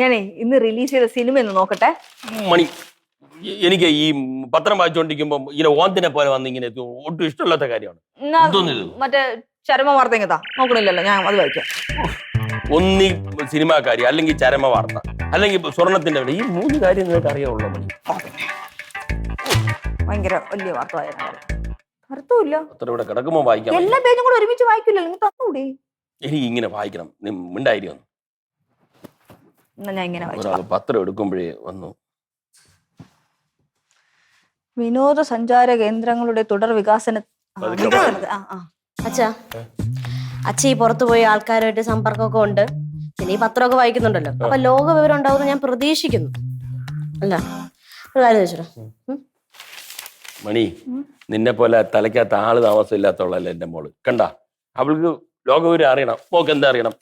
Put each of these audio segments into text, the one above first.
ഞാനേ ഇന്ന് റിലീസ് ചെയ്ത സിനിമ ഒന്ന് നോക്കട്ടെ. മണി, എനിക്ക് ഈ പത്രം വായിച്ചുകൊണ്ടിരിക്കുമ്പോ ഇങ്ങനെ ഓന്തിനെ പോലെ വന്ന് ഇങ്ങനെ ഒട്ടും ഇഷ്ടമില്ലാത്ത കാര്യമാണ്. മറ്റേ ചരമ വാർത്ത എങ്ങതാ നോക്കണില്ലല്ലോ, ഞാൻ അത് വായിക്കാം. ഒന്നി സിനിമാക്കാരി, അല്ലെങ്കിൽ ചരമ വാർത്ത, അല്ലെങ്കിൽ സ്വർണത്തിന്റെ ഈ 3 കാര്യം നിങ്ങൾക്ക് അറിയാവുള്ളൂ. മണി ഭയങ്കര വലിയ വാർത്ത അർത്ഥമില്ല. അത്ര ഇവിടെ കിടക്കുമ്പോ വായിക്കാം. എല്ലാ പേജും കൂടെ ഒരുമിച്ച് വായിക്കില്ലല്ലോ, നിങ്ങൾ തന്നൂടെ? എനിക്ക് ഇങ്ങനെ വായിക്കണം, മിണ്ടായിരിക്കും. ഞാൻ ഇങ്ങനെ പത്രം എടുക്കുമ്പോഴേ വന്നു. വിനോദസഞ്ചാര കേന്ദ്രങ്ങളുടെ തുടർ വികാസന അച്ഛാ ഈ പുറത്തു പോയി ആൾക്കാരുമായിട്ട് സമ്പർക്കമൊക്കെ ഉണ്ട്, പിന്നെ ഈ പത്രമൊക്കെ വായിക്കുന്നുണ്ടല്ലോ, അപ്പൊ ലോക വിവരം ഉണ്ടാവും ഞാൻ പ്രതീക്ഷിക്കുന്നു. അല്ല ഒരു കാര്യം ചോദിച്ചോ മണി, നിന്നെ പോലെ തലയ്ക്കകത്ത് ആള് താമസമില്ലാത്തവളല്ലേ എന്റെ മോള്. കണ്ട, അവൾക്ക് ലോകവിവരം അറിയണം. മോക്ക് എന്താ അറിയണം?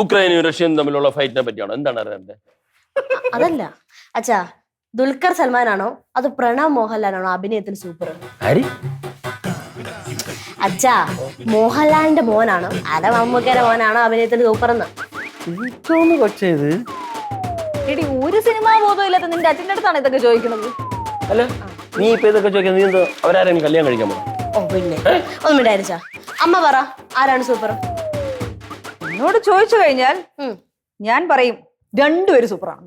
ഉക്രൈനും റഷ്യയും തമ്മിലുള്ള ഫൈറ്റിനെ പറ്റിയാണോ? എന്താണ് അറിയണ്ടേ? അതല്ല അച്ഛാ, ദുൽഖർ സൽമാനാണോ അത് പ്രണവ് മോഹൻലാലാണോ അഭിനയത്തിൽ സൂപ്പർ? അച്ഛാ, മോഹൻലാലിന്റെ മോനാണോ അല്ല മമ്മൂക്കയുടെ മോനാണോ അഭിനയത്തിൽ സൂപ്പർ എന്ന്? ഒരു സിനിമാ ബോധമില്ലാത്ത നിന്റെ അച്ഛൻ്റെ അടുത്താണ് ഇതൊക്കെ ചോദിക്കുന്നത്. അല്ല, നീ ഇപ്പൊ ഇതൊക്കെ ചോദിക്കുന്നത്? നീ എന്തോ അവരാരെങ്കിലും കല്യാണം കഴിക്കാൻ പോകണം? ഓ പിന്നെ ഒന്നും വിചാരിച്ചാ. അമ്മ പറ, ആരാണ് സൂപ്പർ? എന്നോട് ചോദിച്ചു കഴിഞ്ഞാൽ ഞാൻ പറയും രണ്ടുപേരും സൂപ്പറാണ്.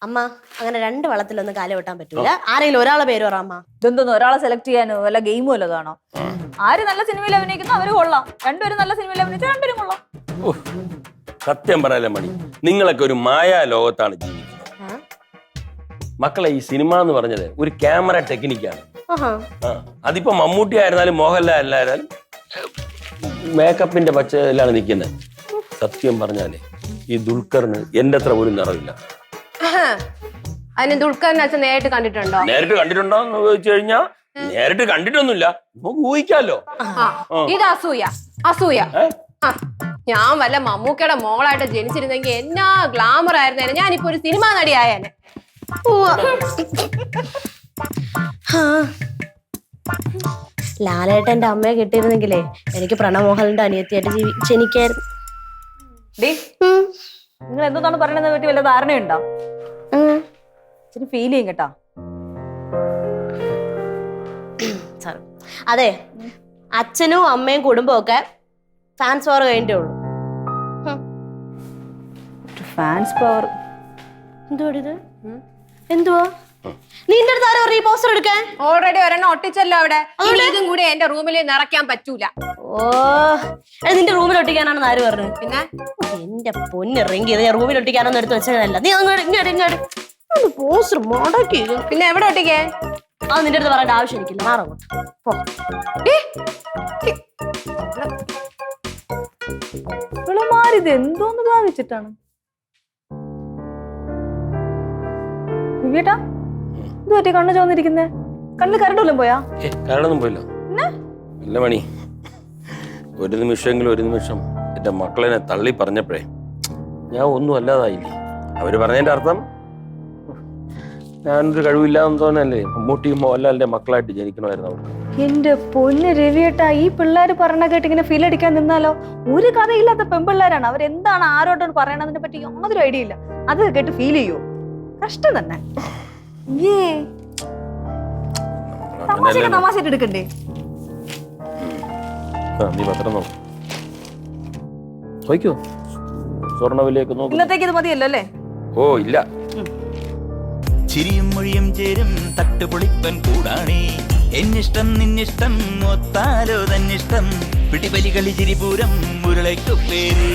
അമ്മ അങ്ങനെ 2 വള്ളത്തിലൊന്നും കാല വെട്ടാൻ പറ്റൂല. ആരെങ്കിലും ഒരാളെ പേര് പറ അമ്മ. ഇതെന്തോന്ന് ഒരാളെ സെലക്ട് ചെയ്യാനോ വല്ല ഗെയിമോ വല്ലതാണോ? ആര് നല്ല സിനിമയിൽ അഭിനയിക്കുന്നു അവര് കൊള്ളാം, രണ്ടുപേരും നല്ല സിനിമയിൽ അഭിനയിച്ച രണ്ടുപേരും കൊള്ളാം. സത്യം പറയാലേ മണി, നിങ്ങളൊക്കെ ഒരു മായാ ലോകത്താണ് ജീവിക്കുന്നത്. മക്കളെ, ഈ സിനിമ എന്ന് പറഞ്ഞത് ഒരു ക്യാമറ ടെക്നിക്കാണ്. അതിപ്പോ മമ്മൂട്ടി ആയിരുന്നാലും മോഹൻലാൽ ആയിരുന്നാലും മേക്കപ്പിന്റെ പച്ചയിലാണ് നിൽക്കുന്നത്. സത്യം പറഞ്ഞാലേ ഈ ദുൽഖറിന് എന്റെ അത്ര പോലും നിറവില്ല. അതിന് ദുൽഖറിനെ അച്ഛൻ നേരിട്ട് കണ്ടിട്ടുണ്ടോ? നേരിട്ട് കണ്ടിട്ടുണ്ടോ എന്ന് ചോദിച്ചു കഴിഞ്ഞാൽ നേരിട്ട് കണ്ടിട്ടൊന്നുമില്ല, നമുക്ക് ഊഹിക്കാലോ. ഇത് അസൂയ. ഞാൻ വല്ല മമ്മൂക്കയുടെ മോളായിട്ട് ജനിച്ചിരുന്നെങ്കിൽ എന്നാ ഗ്ലാമർ ആയിരുന്നേനെ, ഞാനിപ്പോ ഒരു സിനിമാ നടിയായേനെ. ലാലേട്ടന്റെ അമ്മയെ കിട്ടിയിരുന്നെങ്കിലേ എനിക്ക് പ്രണവ് മോഹൻലാലിന്റെ അനിയത്തിയായിട്ട് ജനിക്കായിരുന്നു. നിങ്ങൾ എന്താണ് പറയണതിനെ പറ്റി വല്ല ധാരണയുണ്ടോ? ഫീൽ ചെയ്യും കേട്ടാ. അതെ, അച്ഛനും അമ്മയും കുടുംബവും ഒക്കെ ഫാൻസ് പവർ കഴിഞ്ഞേ ഉള്ളൂ. ഫാൻസ് പവർ എന്തുവാ? നിന്റെ അടുത്ത് ആരോ ഈ പോസ്റ്റർ എടുക്കാൻ? ഓൾറെഡി ഒരെണ്ണം ഒട്ടിച്ചല്ലോ അവിടെ. ഇതും കൂടി എന്റെ റൂമിൽ നിറയ്ക്കാൻ പറ്റൂല. ഓ, നിന്റെ റൂമിൽ ഒട്ടിക്കാനാണെന്ന് ആര് പറഞ്ഞു? പിന്നെ എന്റെ പൊന്നിറങ്ങി ഞാൻ റൂമിൽ ഒട്ടിക്കാനൊന്നും എടുത്ത് വെച്ചതല്ല. നീ ഇങ്ങോട്ട് പോസ്റ്റർ മുടക്കി. പിന്നെ എവിടെ ഒട്ടിക്കേ? അത് നിന്റെ അടുത്ത് പറയേണ്ട ആവശ്യം എനിക്കില്ല. മാറങ്ങോട്ട് പോ. ഇവളുമാരിത് എന്തോന്ന് ഭാവിച്ചിട്ടാണ്? ഇത് പറ്റി കണ്ണു ചോന്നിരിക്കുന്നേ? കണ്ണിൽ കരണ്ടല്ലോ പോയാ? കരടൊന്നും പോയില്ല. ഇല്ല മണി, ഒരു നിമിഷം എന്റെ മക്കളെ തള്ളി പറഞ്ഞപ്പോഴേ ഞാൻ ഒന്നും അല്ലാതായില്ലേ. അവര് പറഞ്ഞതിന്റെ അർത്ഥം ഞാനൊരു കഴിവില്ലാന്ന് തോന്നല്ലേ. മമ്മൂട്ടിയും മോഹൻലാലിന്റെ മക്കളായിട്ട് ജനിക്കണമായിരുന്നു അവർക്ക്. എന്റെ പൊന്ന് രവിയേട്ടാ, ഈ പിള്ളേര് പറഞ്ഞ കേട്ട് ഇങ്ങനെ ഫീൽ അടിക്കാൻ നിന്നാലോ? ഒരു കഥയില്ലാത്ത പെൺപിള്ളേരാണ്. അവരെന്താണ് ആരോട്ടോട് പറയണതിനെ പറ്റി യാതൊരു ഐഡിയ ഇല്ല. അത് കേട്ട് ഫീൽ ചെയ്യൂ? കഷ്ടം തന്നെ. തമാശയായിട്ട് എടുക്കണ്ടേ? നീ പത്രം നോക്കോ, സ്വർണ്ണവിലേക്ക് നോക്കൂ. ഇന്നത്തേക്ക് ഇത് മതിയല്ലോ അല്ലേ? ഓ ഇല്ല, ചിരിയും മൊഴിയും ചേരും തട്ടുപൊളിപ്പൻ കൂടാണേ. എന്നിഷ്ടം നിന്നിഷ്ടം ഒത്താലോ തന്നിഷ്ടം പിടിപലി കളി ചിരിപൂരം മുരളയ്ക്കു പേര്.